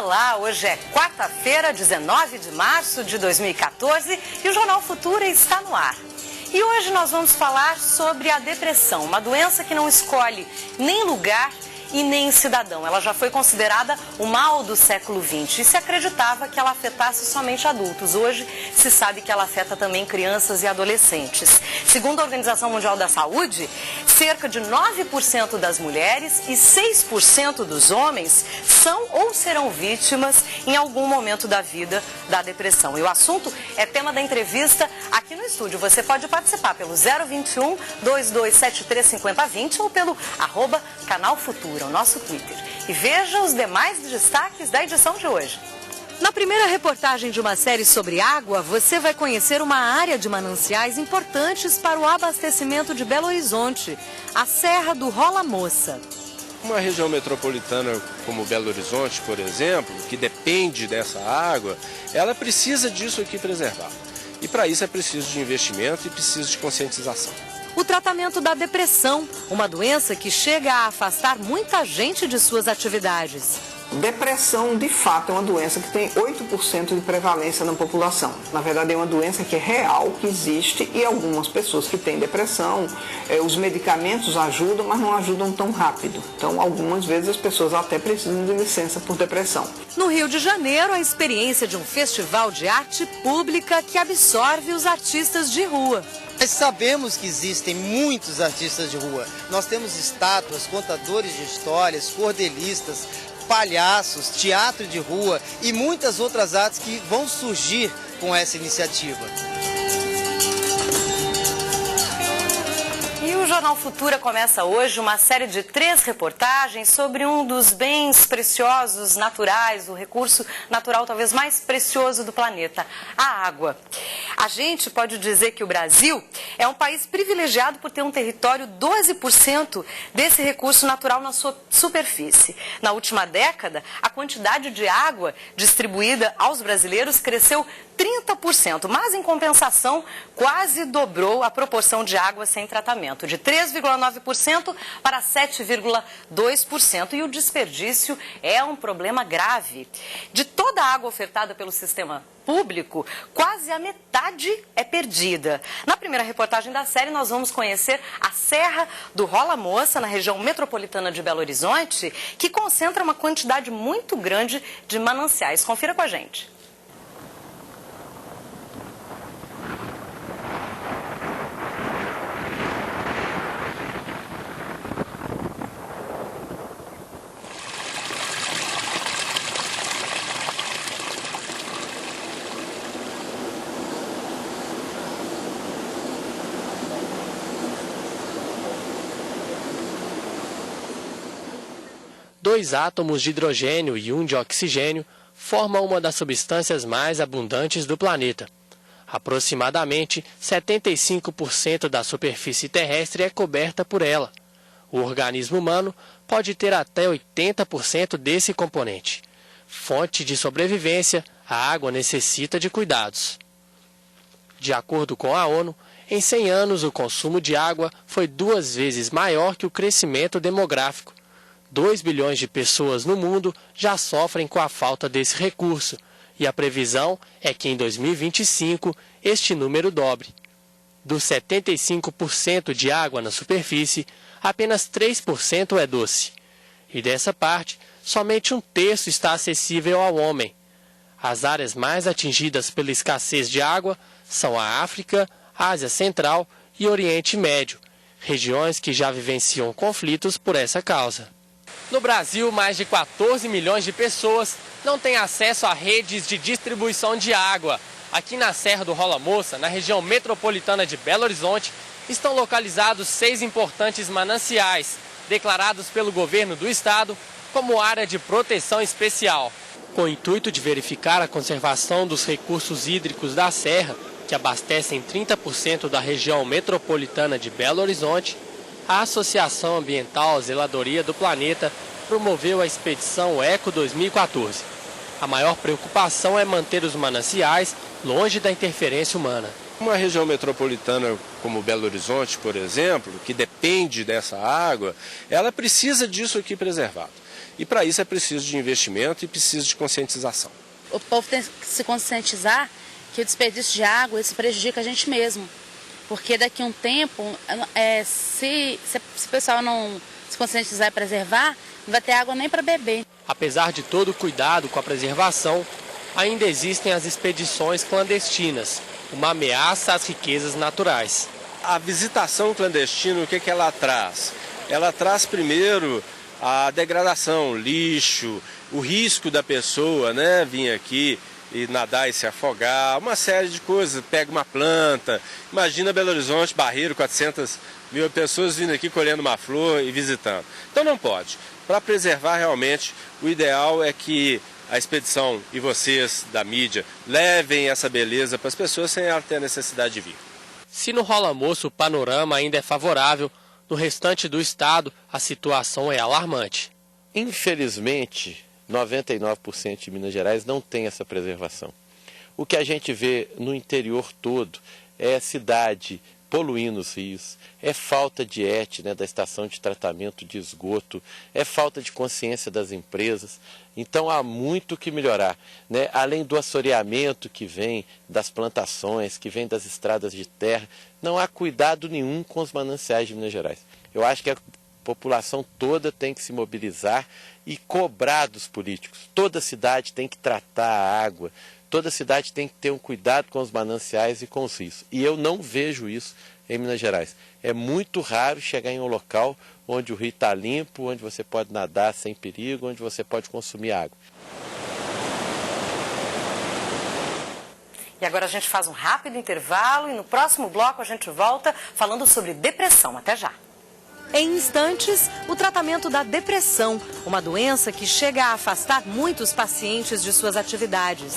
Olá, hoje é quarta-feira, 19 de março de 2014 e o Jornal Futura está no ar. E hoje nós vamos falar sobre a depressão, uma doença que não escolhe nem lugar e nem cidadão. Ela já foi considerada o mal do século XX e se acreditava que ela afetasse somente adultos. Hoje se sabe que ela afeta também crianças e adolescentes. Segundo a Organização Mundial da Saúde, cerca de 9% das mulheres e 6% dos homens são ou serão vítimas em algum momento da vida da depressão. E o assunto é tema da entrevista aqui no estúdio. Você pode participar pelo 021 2273 5020 ou pelo @Canal Futura, o nosso Twitter. E veja os demais destaques da edição de hoje. Na primeira reportagem de uma série sobre água, você vai conhecer uma área de mananciais importantes para o abastecimento de Belo Horizonte, a Serra do Rola Moça. Uma região metropolitana como Belo Horizonte, por exemplo, que depende dessa água, ela precisa disso aqui preservado. E para isso é preciso de investimento e precisa de conscientização. O tratamento da depressão, uma doença que chega a afastar muita gente de suas atividades. Depressão, de fato, é uma doença que tem 8% de prevalência na população. Na verdade, é uma doença que é real, que existe, e algumas pessoas que têm depressão, os medicamentos ajudam, mas não ajudam tão rápido. Então, algumas vezes as pessoas até precisam de licença por depressão. No Rio de Janeiro, a experiência de um festival de arte pública que absorve os artistas de rua. Nós sabemos que existem muitos artistas de rua. Nós temos estátuas, contadores de histórias, cordelistas, palhaços, teatro de rua e muitas outras artes que vão surgir com essa iniciativa. E o Jornal Futura começa hoje uma série de 3 reportagens sobre um dos bens preciosos naturais, o recurso natural talvez mais precioso do planeta, a água. A gente pode dizer que o Brasil é um país privilegiado por ter um território 12% desse recurso natural na sua superfície. Na última década, a quantidade de água distribuída aos brasileiros cresceu 30%, mas em compensação quase dobrou a proporção de água sem tratamento, de 3,9% para 7,2%. E o desperdício é um problema grave. De toda a água ofertada pelo sistema público, quase a metade é perdida. Na primeira reportagem da série, nós vamos conhecer a Serra do Rola Moça, na região metropolitana de Belo Horizonte, que concentra uma quantidade muito grande de mananciais. Confira com a gente. Dois átomos de hidrogênio e um de oxigênio formam uma das substâncias mais abundantes do planeta. Aproximadamente 75% da superfície terrestre é coberta por ela. O organismo humano pode ter até 80% desse componente. Fonte de sobrevivência, a água necessita de cuidados. De acordo com a ONU, em 100 anos o consumo de água foi 2 vezes maior que o crescimento demográfico. 2 bilhões de pessoas no mundo já sofrem com a falta desse recurso e a previsão é que em 2025 este número dobre. Dos 75% de água na superfície, apenas 3% é doce. E dessa parte, somente 1/3 está acessível ao homem. As áreas mais atingidas pela escassez de água são a África, Ásia Central e Oriente Médio, regiões que já vivenciam conflitos por essa causa. No Brasil, mais de 14 milhões de pessoas não têm acesso a redes de distribuição de água. Aqui na Serra do Rola Moça, na região metropolitana de Belo Horizonte, estão localizados 6 importantes mananciais, declarados pelo governo do estado como área de proteção especial. Com o intuito de verificar a conservação dos recursos hídricos da serra, que abastecem 30% da região metropolitana de Belo Horizonte, a Associação Ambiental Zeladoria do Planeta promoveu a expedição Eco 2014. A maior preocupação é manter os mananciais longe da interferência humana. Uma região metropolitana como Belo Horizonte, por exemplo, que depende dessa água, ela precisa disso aqui preservado. E para isso é preciso de investimento e preciso de conscientização. O povo tem que se conscientizar que o desperdício de água isso prejudica a gente mesmo. Porque daqui a um tempo, se o pessoal não se conscientizar e preservar, não vai ter água nem para beber. Apesar de todo o cuidado com a preservação, ainda existem as expedições clandestinas, uma ameaça às riquezas naturais. A visitação clandestina, o que ela traz? Ela traz primeiro a degradação, lixo, o risco da pessoa, né, vir aqui e nadar e se afogar, uma série de coisas, pega uma planta, imagina Belo Horizonte, Barreiro, 400 mil pessoas vindo aqui colhendo uma flor e visitando. Então não pode. Para preservar realmente, o ideal é que a expedição e vocês da mídia levem essa beleza para as pessoas sem ela ter a necessidade de vir. Se no Rola Moço o panorama ainda é favorável, no restante do estado a situação é alarmante. Infelizmente, 99% de Minas Gerais não tem essa preservação. O que a gente vê no interior todo é cidade poluindo os rios, é falta de ET, da estação de tratamento de esgoto, é falta de consciência das empresas. Então há muito que melhorar, além do assoreamento que vem das plantações, que vem das estradas de terra, não há cuidado nenhum com os mananciais de Minas Gerais. Eu acho que a população toda tem que se mobilizar e cobrar dos políticos. Toda cidade tem que tratar a água, toda cidade tem que ter um cuidado com os mananciais e com os rios. E eu não vejo isso em Minas Gerais. É muito raro chegar em um local onde o rio está limpo, onde você pode nadar sem perigo, onde você pode consumir água. E agora a gente faz um rápido intervalo e no próximo bloco a gente volta falando sobre depressão. Até já! Em instantes, o tratamento da depressão, uma doença que chega a afastar muitos pacientes de suas atividades.